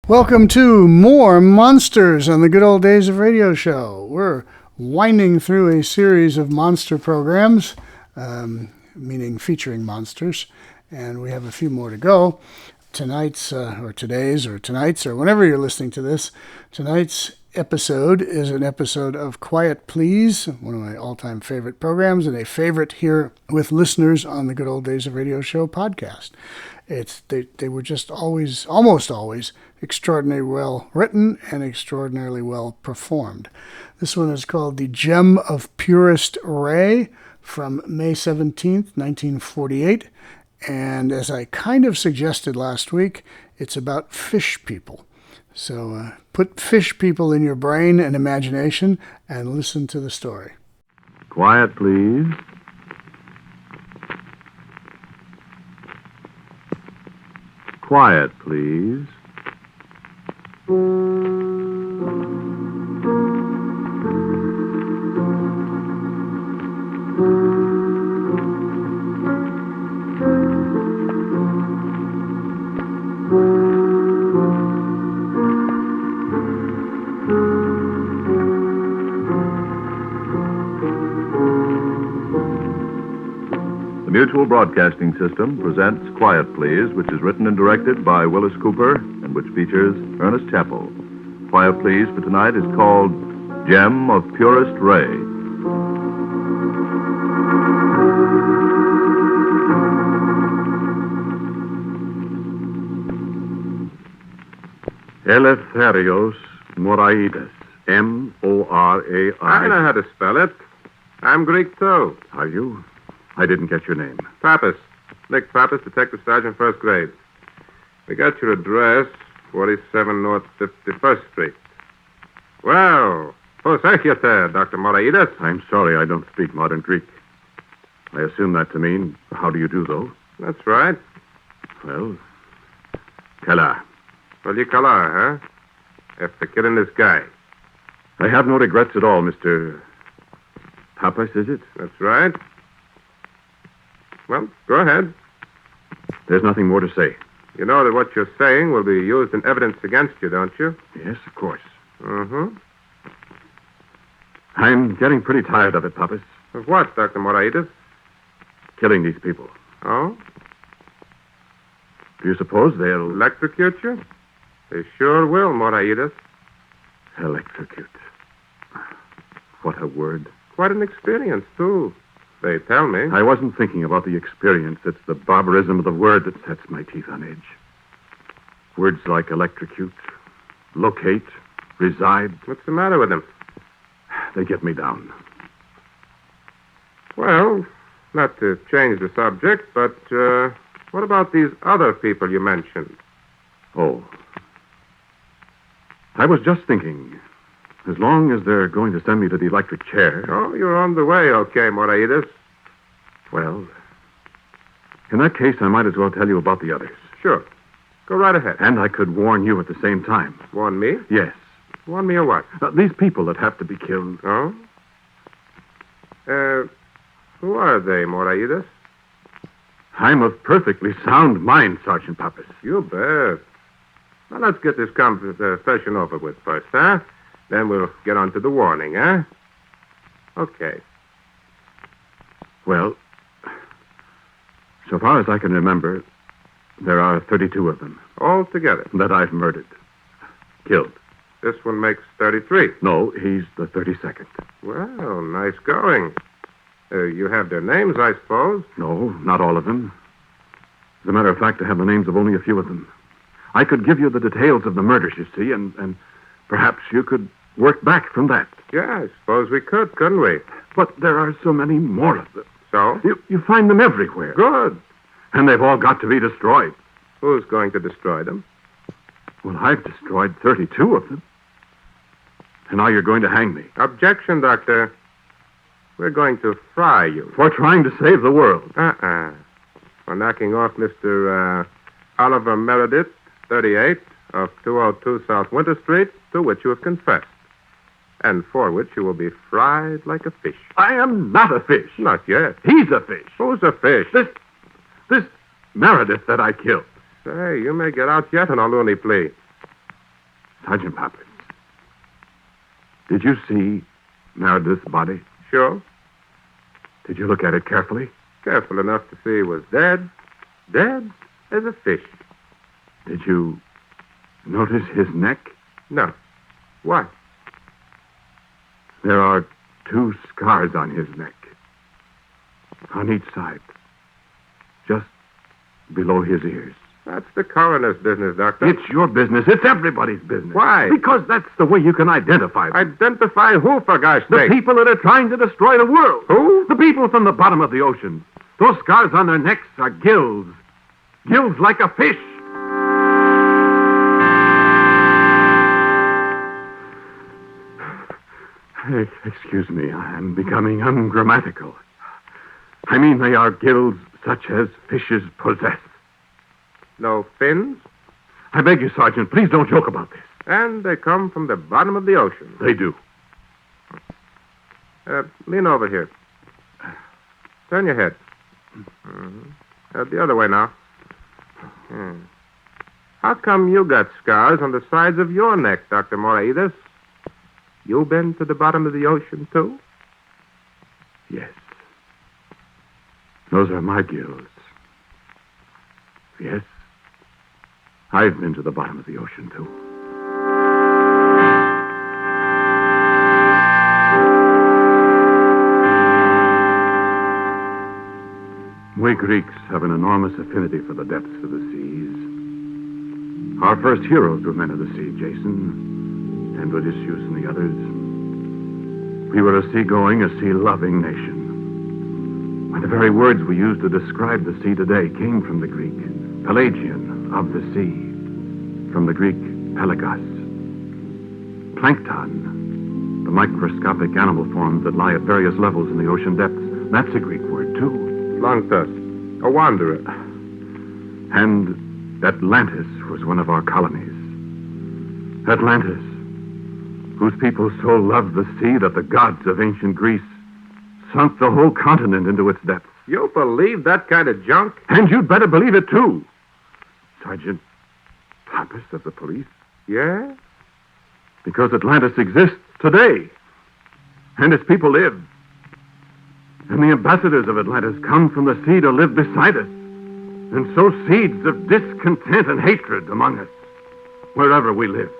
Welcome to more Monsters on the Good Old Days of Radio Show. We're winding through a series of monster programs, meaning featuring monsters, and we have a few more to go. Tonight's, or today's, or tonight's, or whenever you're listening to this, tonight's episode is an episode of Quiet Please, one of my all-time favorite programs, and a favorite here with listeners on the Good Old Days of Radio Show podcast. They were just almost always, extraordinarily well written and extraordinarily well performed. This one is called The Gem of Purest Ray from May 17th, 1948. And as I kind of suggested last week, it's about fish people. So put fish people in your brain and imagination and listen to the story. Quiet, please. Quiet, please. The Mutual Broadcasting System presents Quiet Please, which is written and directed by Willis Cooper and which features Ernest Chappell. Quiet Please for tonight is called Gem of Purest Ray. Eleftherios Moraides, M-O-R-A-I. I know how to spell it. I'm Greek, too. Are you? I didn't get your name. Pappas. Nick Pappas, Detective Sergeant, first grade. We got your address, 47 North 51st Street. Well, who sent you there, Dr. Moraides? I'm sorry, I don't speak modern Greek. I assume that to mean, how do you do, though? That's right. Well, Kala. Well, you Kala, huh? After killing this guy. I have no regrets at all, Mr. Pappas, is it? That's right. Well, go ahead. There's nothing more to say. You know that what you're saying will be used in evidence against you, don't you? Yes, of course. Mm-hmm. I'm getting pretty tired of it, Pappas. Of what, Dr. Moraides? Killing these people. Oh? Do you suppose they'll... Electrocute you? They sure will, Moraides. Electrocute. What a word. Quite an experience, too. They tell me. I wasn't thinking about the experience. It's the barbarism of the word that sets my teeth on edge. Words like electrocute, locate, reside. What's the matter with them? They get me down. Well, not to change the subject, but what about these other people you mentioned? Oh. I was just thinking, as long as they're going to send me to the electric chair... Oh, you're on the way, okay, Moraides. Well, in that case, I might as well tell you about the others. Sure. Go right ahead. And I could warn you at the same time. Warn me? Yes. Warn me of what? These people that have to be killed. Oh? Who are they, Moraides? I'm of perfectly sound mind, Sergeant Pappas. You bet. Now, let's get this conversation over with first, huh? Then we'll get on to the warning, huh? Okay. Well, so far as I can remember, there are 32 of them. All together? That I've murdered. Killed. This one makes 33. No, he's the 32nd. Well, nice going. You have their names, I suppose? No, not all of them. As a matter of fact, I have the names of only a few of them. I could give you the details of the murders, you see, and perhaps you could work back from that. Yeah, I suppose we could, couldn't we? But there are so many more of them. So? You find them everywhere. Good. And they've all got to be destroyed. Who's going to destroy them? Well, I've destroyed 32 of them. And now you're going to hang me. Objection, Doctor. We're going to fry you. For trying to save the world. For knocking off Mr. Oliver Meredith, 38, of 202 South Winter Street, to which you have confessed. And for which you will be fried like a fish. I am not a fish. Not yet. He's a fish. Who's a fish? This Meredith that I killed. Say, you may get out yet on a loony plea. Sergeant Pappas, did you see Meredith's body? Sure. Did you look at it carefully? Careful enough to see it was dead. Dead as a fish. Did you notice his neck? No. Why? There are 2 scars on his neck. On each side. Just below his ears. That's the coroner's business, Doctor. It's your business. It's everybody's business. Why? Because that's the way you can identify them. Identify who, for gosh The sake? people that are trying to destroy the world. Who? The people from the bottom of the ocean. Those scars on their necks are gills. Gills like a fish. Excuse me, I'm becoming ungrammatical. I mean, they are gills such as fishes possess. No fins? I beg you, Sergeant, please don't joke about this. And they come from the bottom of the ocean. They do. Lean over here. Turn your head. The other way now. How come you got scars on the sides of your neck, Dr. Moraidis? You been to the bottom of the ocean, too? Yes. Those are my gills. Yes. I've been to the bottom of the ocean, too. We Greeks have an enormous affinity for the depths of the seas. Our first heroes were men of the sea, Jason, and Odysseus and the others. We were a sea-going, a sea-loving nation. Why, the very words we use to describe the sea today came from the Greek, Pelagian, of the sea, from the Greek pelagos. Plankton, the microscopic animal forms that lie at various levels in the ocean depths, that's a Greek word, too. Planktos, a wanderer. And Atlantis was one of our colonies. Atlantis, whose people so loved the sea that the gods of ancient Greece sunk the whole continent into its depths. You believe that kind of junk? And you'd better believe it, too. Sergeant Pappas of the police. Yeah? Because Atlantis exists today. And its people live. And the ambassadors of Atlantis come from the sea to live beside us and sow seeds of discontent and hatred among us, wherever we live.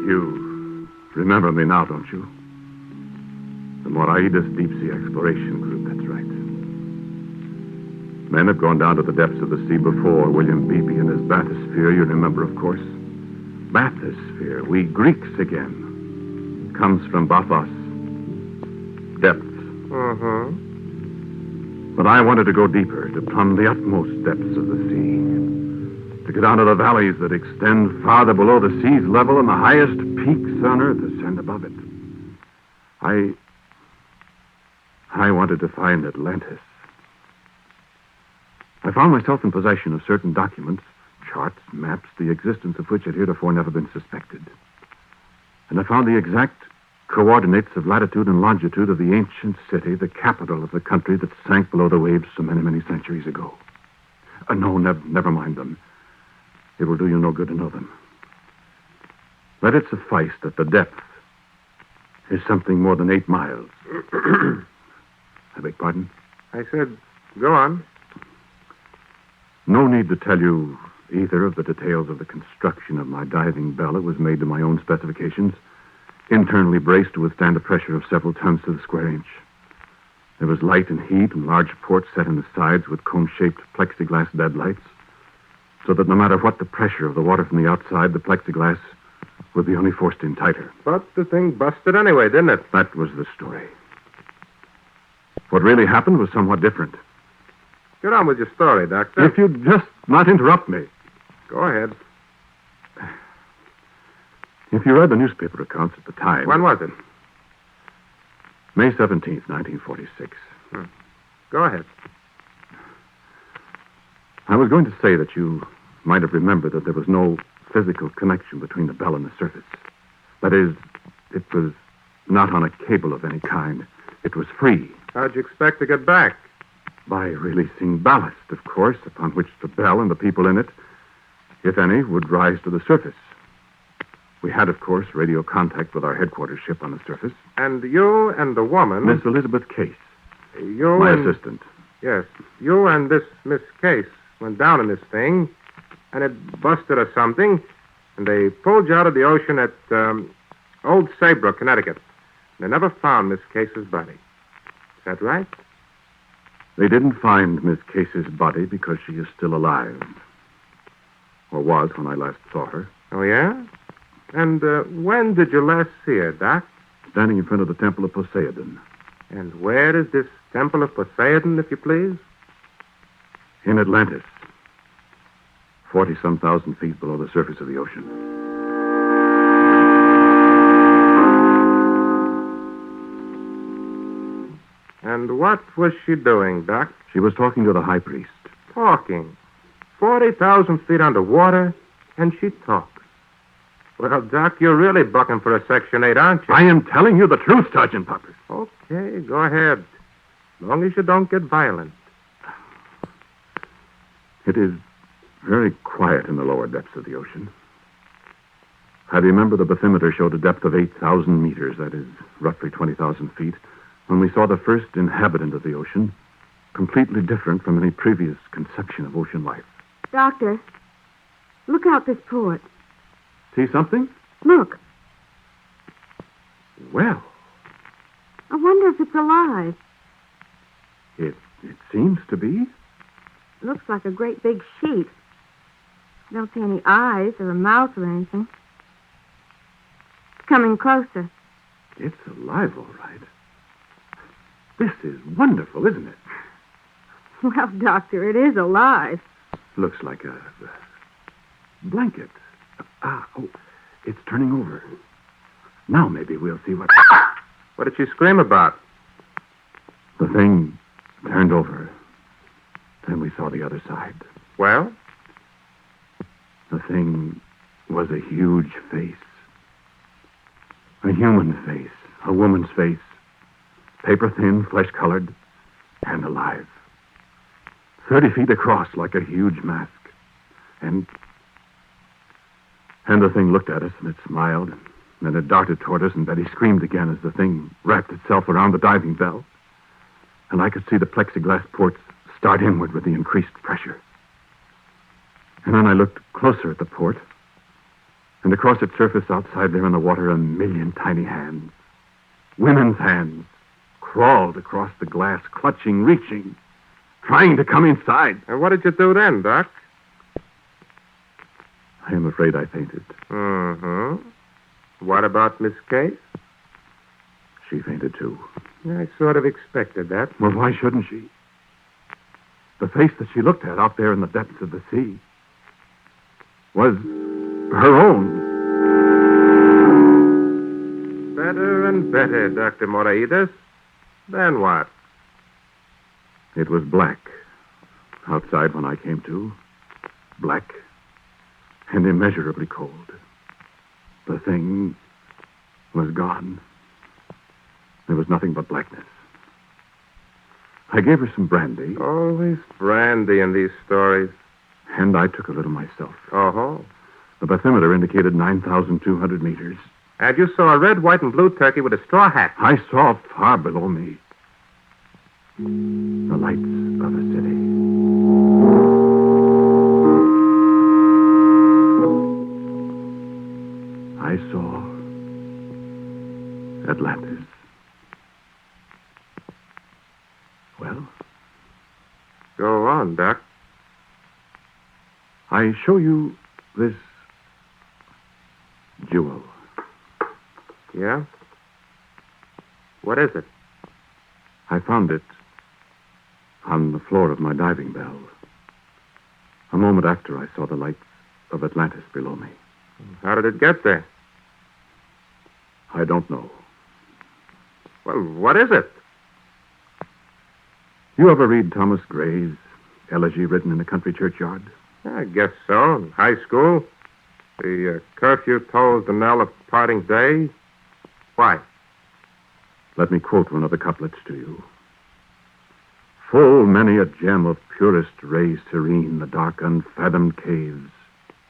You remember me now, don't you? The Moraidis Deep Sea Exploration Group, that's right. Men have gone down to the depths of the sea before. William Beebe and his bathysphere, you remember, of course. Bathysphere, we Greeks again, comes from bathos, depth. But I wanted to go deeper, to plumb the utmost depths of the sea, to get down to the valleys that extend farther below the sea's level and the highest peaks on earth ascend above it. I wanted to find Atlantis. I found myself in possession of certain documents, charts, maps, the existence of which had heretofore never been suspected. And I found the exact coordinates of latitude and longitude of the ancient city, the capital of the country that sank below the waves so many, many centuries ago. No, never mind them. It will do you no good to know them. Let it suffice that the depth is something more than 8 miles. I beg pardon? I said, go on. No need to tell you either of the details of the construction of my diving bell. It was made to my own specifications, internally braced to withstand a pressure of several tons to the square inch. There was light and heat and large ports set in the sides with cone-shaped plexiglass deadlights, so that no matter what the pressure of the water from the outside, the plexiglass would be only forced in tighter. But the thing busted anyway, didn't it? That was the story. What really happened was somewhat different. Get on with your story, Doctor. If you'd just not interrupt me. Go ahead. If you read the newspaper accounts at the time... When was it? May 17th, 1946. Go ahead. I was going to say that you might have remembered that there was no physical connection between the bell and the surface. That is, it was not on a cable of any kind. It was free. How'd you expect to get back? By releasing ballast, of course, upon which the bell and the people in it, if any, would rise to the surface. We had, of course, radio contact with our headquarters ship on the surface. And you and the woman... Miss Elizabeth Case, You my and... assistant. Yes. You and this Miss Case went down in this thing, and it busted or something, and they pulled you out of the ocean at Old Saybrook, Connecticut. They never found Miss Case's body. Is that right? They didn't find Miss Case's body because she is still alive. Or was when I last saw her. Oh, yeah? And when did you last see her, Doc? Standing in front of the Temple of Poseidon. And where is this Temple of Poseidon, if you please? In Atlantis. 40-some thousand feet below the surface of the ocean. And what was she doing, Doc? She was talking to the high priest. Talking. 40,000 feet underwater, and she talks. Well, Doc, you're really bucking for a Section 8, aren't you? I am telling you the truth, Sergeant Puppers. Okay, go ahead. As long as you don't get violent. It is very quiet in the lower depths of the ocean. I remember the bathymeter showed a depth of 8,000 meters, that is, roughly 20,000 feet, when we saw the first inhabitant of the ocean, completely different from any previous conception of ocean life. Doctor, look out this port. See something? Look, Well, I wonder if it's alive. it seems to be. Looks like a great big sheep. Don't see any eyes or a mouth or anything. It's coming closer. It's alive, all right. This is wonderful, isn't it? Well, Doctor, it is alive. Looks like a blanket. Oh, it's turning over. Now maybe we'll see what... What did she scream about? The thing turned over. Then we saw the other side. Well? The thing was a huge face. A human face. A woman's face. Paper-thin, flesh-colored, and alive. 30 feet across, like a huge mask. And the thing looked at us, and it smiled, and then it darted toward us, and Betty screamed again as the thing wrapped itself around the diving bell. And I could see the plexiglass ports start inward with the increased pressure. And then I looked closer at the port, and across its surface outside there in the water, 1,000,000 tiny hands, women's hands, crawled across the glass, clutching, reaching, trying to come inside. And what did you do then, Doc? I am afraid I fainted. Mm-hmm. What about Miss Case? She fainted, too. I sort of expected that. Well, why shouldn't she? The face that she looked at out there in the depths of the sea was her own. Better and better, Dr. Moraitis. Then what? It was black outside when I came to. Black and immeasurably cold. The thing was gone. There was nothing but blackness. I gave her some brandy. Always brandy in these stories. And I took a little myself. Oh-ho. The bathymeter indicated 9,200 meters. And you saw a red, white, and blue turkey with a straw hat. I saw far below me the lights of a city. I saw Atlantis. Well? Go on, Doc. I show you this jewel. Yeah? What is it? I found it on the floor of my diving bell. A moment after I saw the lights of Atlantis below me. How did it get there? I don't know. Well, what is it? You ever read Thomas Gray's elegy written in a country churchyard? I guess so. In high school. The curfew tolls the knell of parting day. Why? Let me quote one of the couplets to you. Full many a gem of purest ray serene the dark unfathomed caves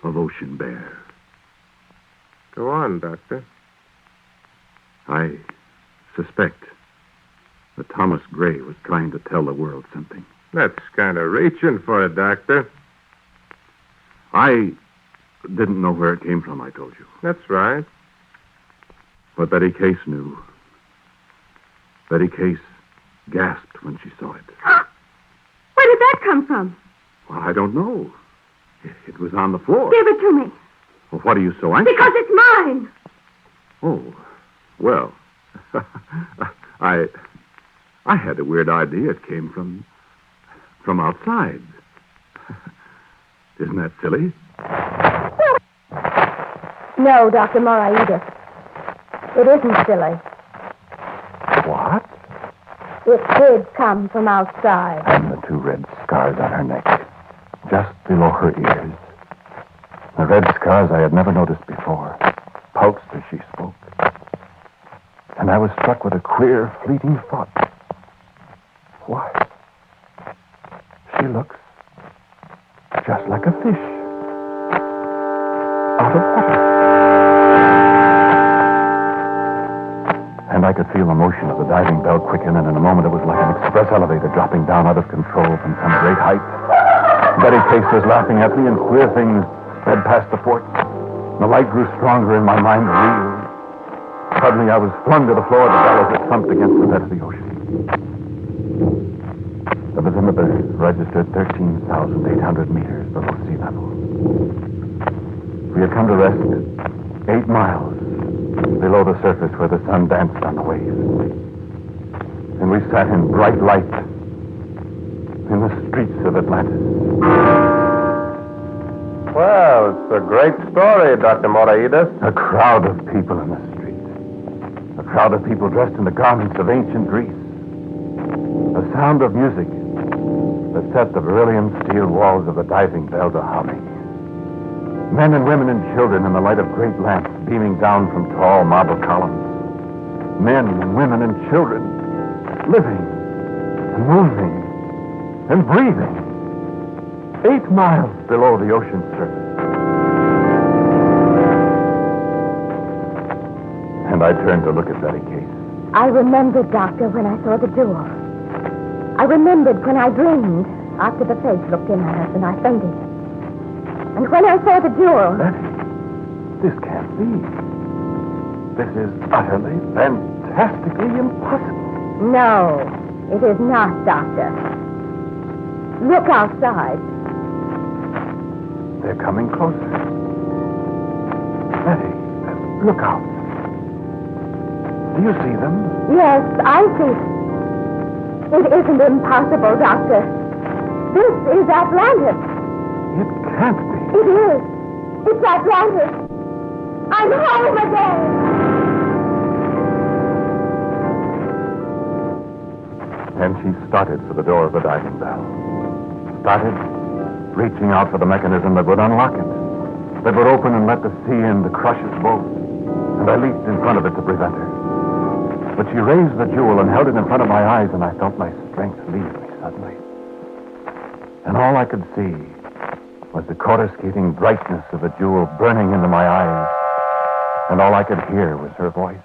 of ocean bear. Go on, Doctor. I suspect that Thomas Gray was trying to tell the world something. That's kind of reaching for it, Doctor. I didn't know where it came from, I told you. That's right. But Betty Case knew. Betty Case gasped when she saw it. Where did that come from? Well, I don't know. It was on the floor. Give it to me. Well, what are you so anxious? Because it's mine. Oh, well, I had a weird idea it came from outside. Isn't that silly? No, Dr. Moraitis. It isn't silly. What? It did come from outside. And the two red scars on her neck, just below her ears. The red scars I had never noticed before, pulsed as she spoke. And I was struck with a queer, fleeting thought. Why? She looks just like a fish out of water. And I could feel the motion of the diving bell quicken, and in a moment it was like an express elevator dropping down out of control from some great height. Betty Case was laughing at me, and queer things sped past the fort. The light grew stronger, and my mind reeled. Suddenly I was flung to the floor of the bell as it thumped against the bed of the ocean. The bathymeter registered 13,800 meters below sea level. We had come to rest 8 miles below the surface where the sun danced on the waves. And we sat in bright light in the streets of Atlantis. Well, it's a great story, Dr. Moraitis. A crowd of people in the street. A crowd of people dressed in the garments of ancient Greece. A sound of music that set the beryllium steel walls of the diving bell to humming. Men and women and children in the light of great lamps beaming down from tall marble columns. Men and women and children living and moving and breathing 8 miles below the ocean's surface. And I turned to look at Betty Case. I remembered, Doctor, when I saw the jewel. I remembered when I dreamed after the face looked in at us and I fainted. And when I saw the jewel... Betty, this can't be. This is utterly, fantastically impossible. No, it is not, Doctor. Look outside. They're coming closer. Betty, look out. Do you see them? Yes, I see. It isn't impossible, Doctor. This is Atlantis. It can't be. It is. It's Atlantis. I'm home again. And she started for the door of the diving bell. Started reaching out for the mechanism that would unlock it, that would open and let the sea in to crush us both. And I leaped in front of it to prevent her. But she raised the jewel and held it in front of my eyes, and I felt my strength leave me suddenly. And all I could see was the coruscating brightness of the jewel burning into my eyes. And all I could hear was her voice,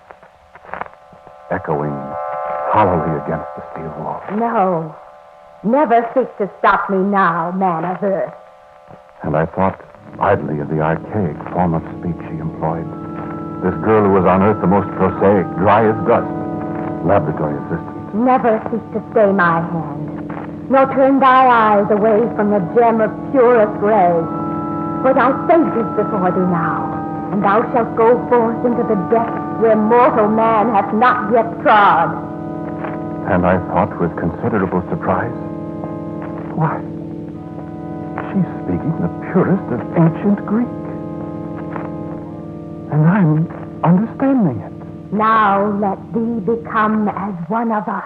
echoing hollowly against the steel wall. No. Never seek to stop me now, man of Earth. And I thought idly of the archaic form of speech she employed. This girl who was on Earth the most prosaic, dry as dust, laboratory assistant. Never seek to stay my hand, nor turn thy eyes away from the gem of purest ray. For thy fate is before thee now, and thou shalt go forth into the depths where mortal man hath not yet trod. And I thought with considerable surprise, why, she's speaking the purest of ancient Greek. And I'm understanding it. Now let thee become as one of us.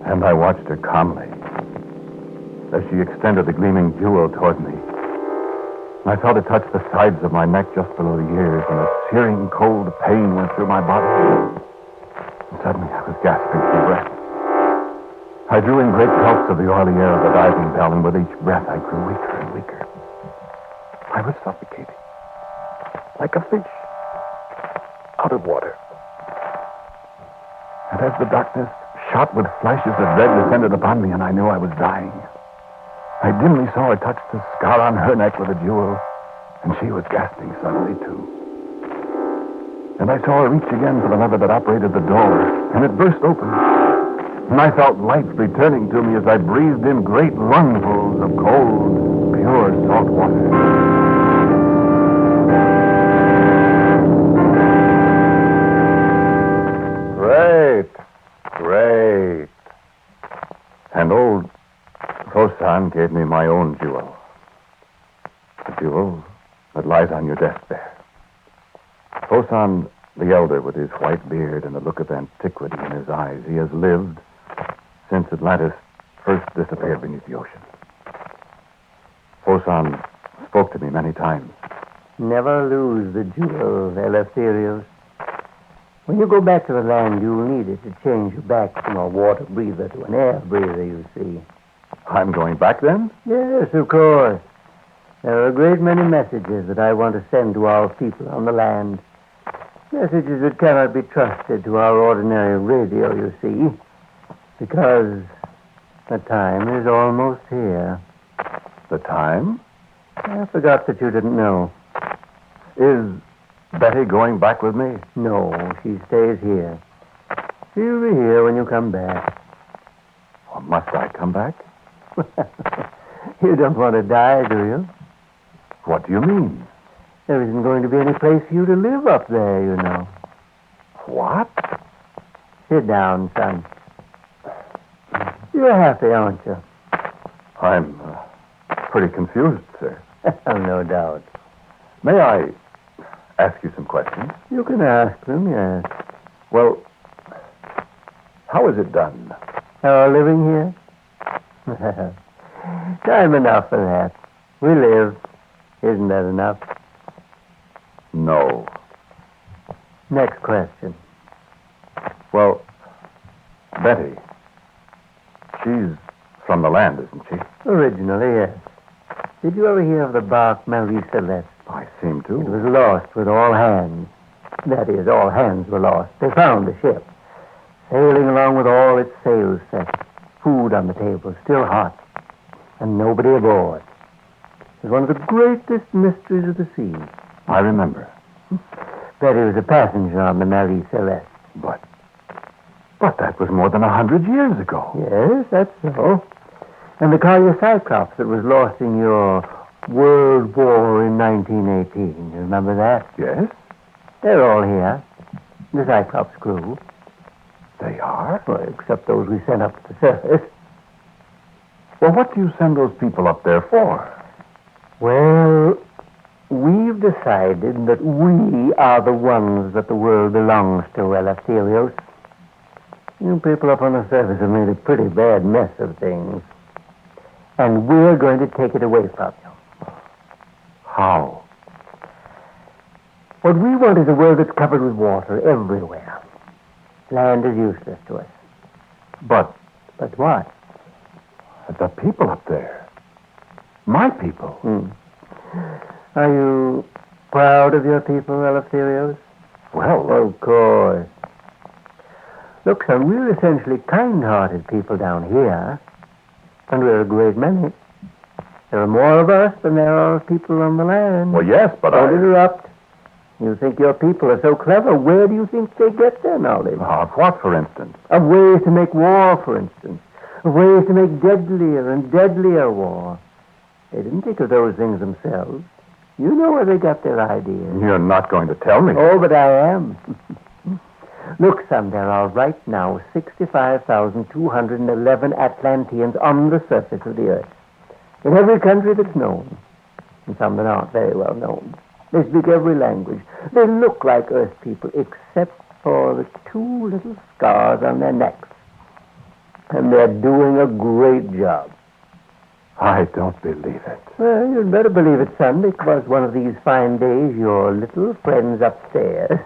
And I watched her calmly as she extended the gleaming jewel toward me. I felt it touch the sides of my neck just below the ears, and a searing cold pain went through my body. And suddenly I was gasping for breath. I drew in great gulps of the oily air of the diving bell, and with each breath I grew weaker and weaker. I was suffocating. Like a fish. Out of water. And as the darkness shot with flashes of red descended upon me, and I knew I was dying, I dimly saw her touch the scar on her neck with a jewel, and she was gasping suddenly, too. And I saw her reach again for the lever that operated the door, and it burst open. And I felt life returning to me as I breathed in great lungfuls of cold, pure salt water. Great. And old Fosan gave me my own jewel. The jewel that lies on your desk there. Fosan, the elder, with his white beard and the look of antiquity in his eyes, he has lived since Atlantis first disappeared beneath the ocean. Fosan spoke to me many times. Never lose the jewel, Eleftherios. When you go back to the land, you'll need it to change you back from a water breather to an air breather, you see. I'm going back then? Yes, of course. There are a great many messages that I want to send to our people on the land. Messages that cannot be trusted to our ordinary radio, you see. Because the time is almost here. The time? I forgot that you didn't know. Is Betty going back with me? No, she stays here. She'll be here when you come back. Or must I come back? You don't want to die, do you? What do you mean? There isn't going to be any place for you to live up there, you know. What? Sit down, son. You're happy, aren't you? I'm pretty confused, sir. No doubt. May I ask you some questions? You can ask them, yes. Well, how is it done? Our living here? Time enough for that. We live. Isn't that enough? No. Next question. Well, Betty, she's from the land, isn't she? Originally, yes. Did you ever hear of the bark Marie Celeste? I seem to. It was lost with all hands. That is, all hands were lost. They found the ship, sailing along with all its sails set, food on the table, still hot, and nobody aboard. It was one of the greatest mysteries of the sea. I remember. Betty was a passenger on the Marie Celeste. But that was more than 100 years ago. Yes, that's so. And the collier Cyclops that was lost in your World War in 1918. You remember that? Yes? They're all here. The Cyclops crew. They are? Well, except those we sent up to the surface. Well, what do you send those people up there for? Well, we've decided that we are the ones that the world belongs to, Eleftherios. You people up on the surface have made a pretty bad mess of things. And we're going to take it away from you. How? What we want is a world that's covered with water everywhere. Land is useless to us. But what? the people up there. My people. Are you proud of your people, Eleftherios? Well, Of course. Look, son, we're essentially kind-hearted people down here. And we're a great many. There are more of us than there are people on the land. well, yes, but Don't interrupt. You think your people are so clever. Where do you think they get their knowledge? Of what, for instance? Of ways to make war, for instance. Of ways to make deadlier and deadlier war. They didn't think of those things themselves. You know where they got their ideas. You're not going to tell me. Oh, but I am. Look, son, there are right now 65,211 Atlanteans on the surface of the earth. In every country that's known. And some that aren't very well known. They speak every language. They look like Earth people, except for the two little scars on their necks. And they're doing a great job. I don't believe it. Well, you'd better believe it, son, because one of these fine days, your little friends upstairs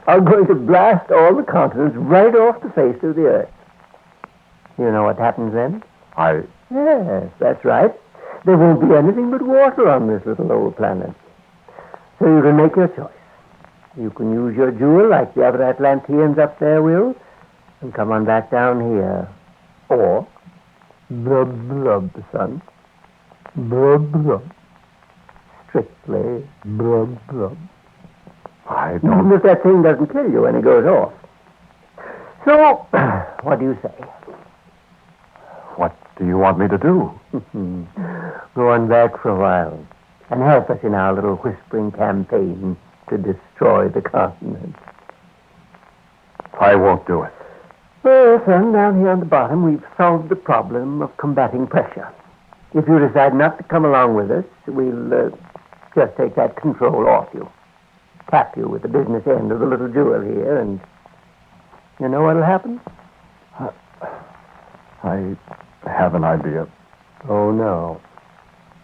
are going to blast all the continents right off the face of the Earth. You know what happens then? Yes, that's right. There won't be anything but water on this little old planet. So you can make your choice. You can use your jewel like the other Atlanteans up there will, and come on back down here. Or, blub, son. Blub. Strictly blub. I Even don't... if that thing doesn't kill you when it goes off. So, what do you say? What do you want me to do? Go on back for a while and help us in our little whispering campaign to destroy the continent. I won't do it. Well, son, down here on the bottom, we've solved the problem of combating pressure. If you decide not to come along with us, we'll just take that control off you. Tap you with the business end of the little jewel here, and you know what'll happen? I have an idea. Oh, no.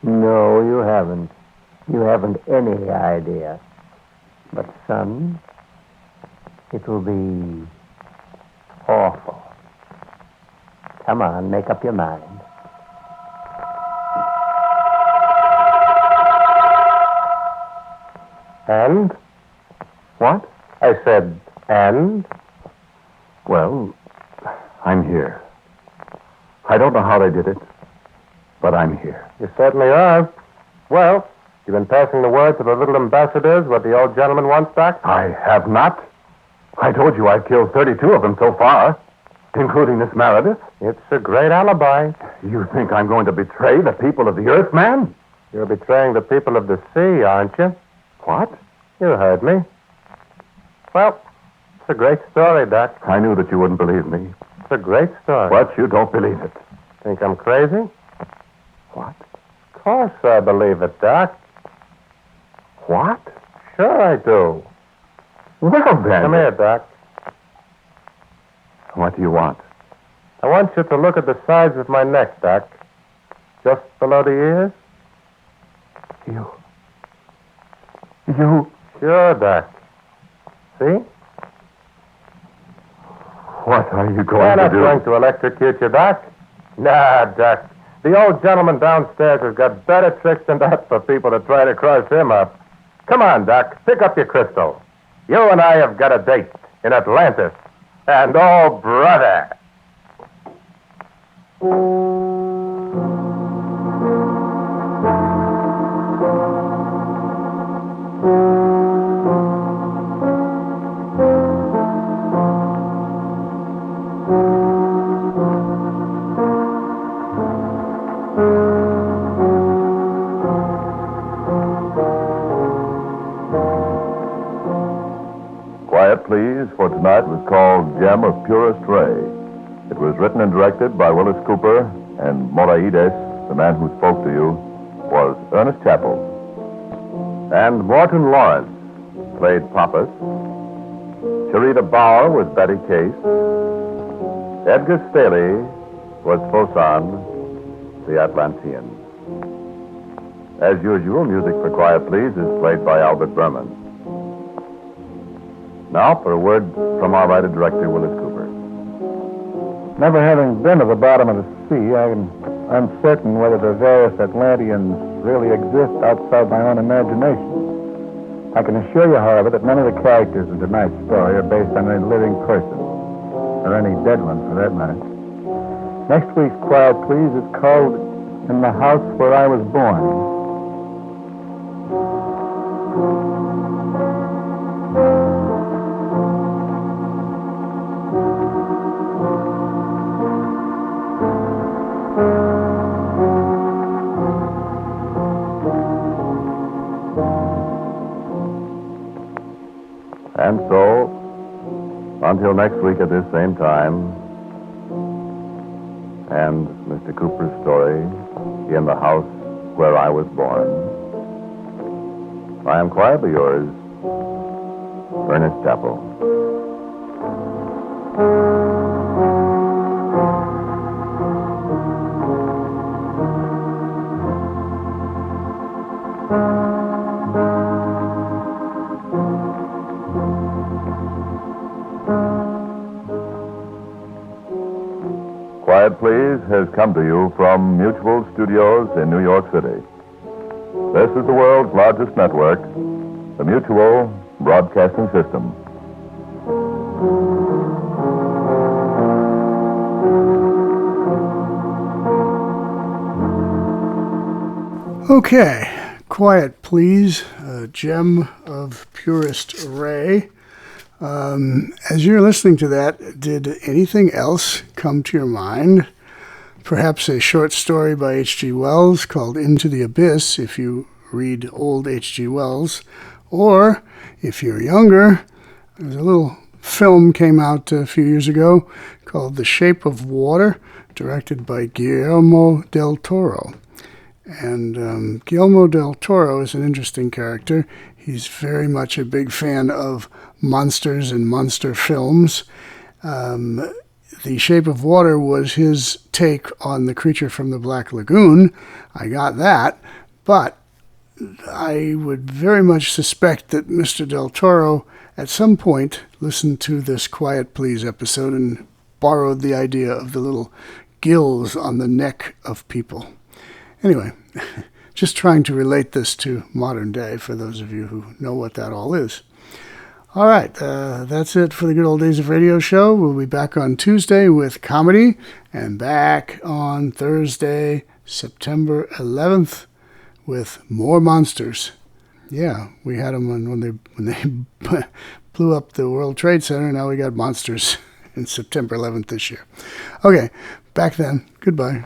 No, you haven't. You haven't any idea. But, son, it'll be awful. Come on, make up your mind. And? What? I said, and? Well, I'm here. I don't know how they did it, but I'm here. You certainly are. Well, you've been passing the word to the little ambassadors what the old gentleman wants, Doc? I have not. I told you I've killed 32 of them so far, including this Meredith. It's a great alibi. You think I'm going to betray the people of the Earth, man? You're betraying the people of the sea, aren't you? What? You heard me. Well, it's a great story, Doc. I knew that you wouldn't believe me. It's a great story. But you don't believe it. Think I'm crazy? What? Of course I believe it, Doc. What? Sure I do. Well, then. Come here, Doc. What do you want? I want you to look at the sides of my neck, Doc. Just below the ears. You. Sure, Doc. See? What are you going I'm to not do? going to electrocute you, Doc. Nah, Doc. The old gentleman downstairs has got better tricks than that for people to try to cross him up. Come on, Doc. Pick up your crystal. You and I have got a date in Atlantis. And, oh, brother. Quiet Please for tonight was called Gem of Purest Ray. It was written and directed by Willis Cooper, and Moraides, the man who spoke to you, was Ernest Chappell. And Morton Lawrence played Pappas. Sharita Bauer was Betty Case. Edgar Staley was Fosan, the Atlanteans. As usual, music for Quiet Please is played by Albert Berman. Now for a word from our writer-director, Willis Cooper. Never having been to the bottom of the sea, I'm uncertain whether the various Atlanteans really exist outside my own imagination. I can assure you, however, that none of the characters in tonight's story are based on any living person, or any dead one, for that matter. Next week's Quiet Please is called In the House Where I Was Born. And so, until next week at this same time, and Mr. Cooper's story, In the House Where I Was Born, I am quietly yours, Ernest Chappell. Quiet Please has come to you from Mutual Studios in New York City. This is the world's largest network, the Mutual Broadcasting System. Okay, Quiet Please, a gem of purest ray. As you're listening to that, did anything else come to your mind? Perhaps a short story by H.G. Wells called Into the Abyss, if you read old H.G. Wells. Or, if you're younger, there's a little film came out a few years ago called The Shape of Water, directed by Guillermo del Toro. And Guillermo del Toro is an interesting character. He's very much a big fan of monsters and monster films. The Shape of Water was his take on The Creature from the Black Lagoon. I got that, but I would very much suspect that Mr. del Toro at some point listened to this Quiet Please episode and borrowed the idea of the little gills on the neck of people. Anyway, just trying to relate this to modern day for those of you who know what that all is. All right, that's it for the Good Old Days of Radio show. We'll be back on Tuesday with comedy and back on Thursday, September 11th with more monsters. Yeah, we had them when they blew up the World Trade Center. Now we got monsters in September 11th this year. Okay, back then. Goodbye.